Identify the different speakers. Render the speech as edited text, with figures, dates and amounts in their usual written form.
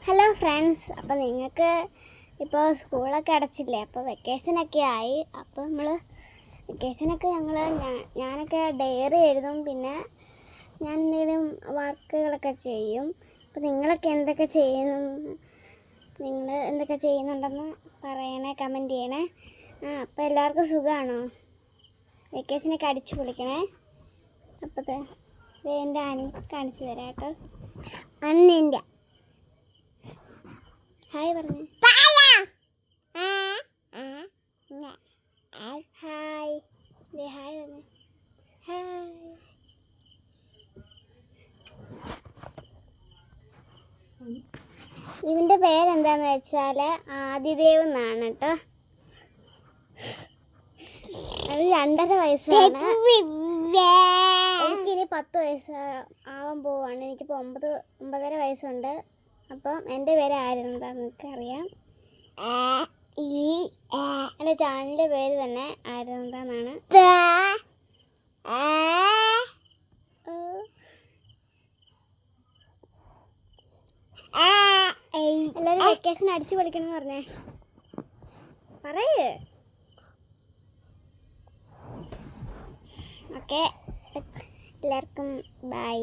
Speaker 1: Hello friends, അപ്പോൾ നിങ്ങൾക്ക് ഇപ്പോൾ സ്കൂളൊക്കെ അടച്ചില്ലേ, അപ്പോൾ വെക്കേഷനൊക്കെ ആയി. അപ്പോൾ വെക്കേഷനൊക്കെ ഞാനൊക്കെ ഡയറി എഴുതും, പിന്നെ ഞാൻ എന്തെങ്കിലും വർക്കുകളൊക്കെ ചെയ്യും. അപ്പോൾ നിങ്ങളൊക്കെ എന്തൊക്കെ ചെയ്യുന്നുണ്ടെന്ന് പറയണേ, കമൻറ്റ് ചെയ്യണേ. അപ്പോൾ എല്ലാവർക്കും സുഖമാണോ? വെക്കേഷനൊക്കെ അടിച്ചു പൊളിക്കണേ. അപ്പോൾ എൻ്റെ ആനി കാണിച്ചു തരാം കേട്ടോ. അന്നിൻ്റെ ഹായ് പറഞ്ഞു. ഹായ് ഹായ് പറഞ്ഞു. ഹായ്. ഇവൻ്റെ പേരെന്താന്ന് വെച്ചാൽ ആദിദേവ് എന്നാണ് കേട്ടോ. അത് 2.5 വയസ്സാണ്. എനിക്കിനി 10 വയസ്സ് ആവാൻ പോവാണ്. എനിക്കിപ്പോൾ 9.5 വയസ്സുണ്ട്. അപ്പം എൻ്റെ പേര് ആര്യനന്ദാന്ന് എനിക്കറിയാം. എൻ്റെ ചാനലിൻ്റെ പേര് തന്നെ ആര്യനന്ദാന്നാണ്. എല്ലാവരും വെക്കേഷൻ അടിച്ചു പൊളിക്കണമെന്ന് പറഞ്ഞേ, പറയേ. ഓക്കെ, എല്ലാവർക്കും ബൈ.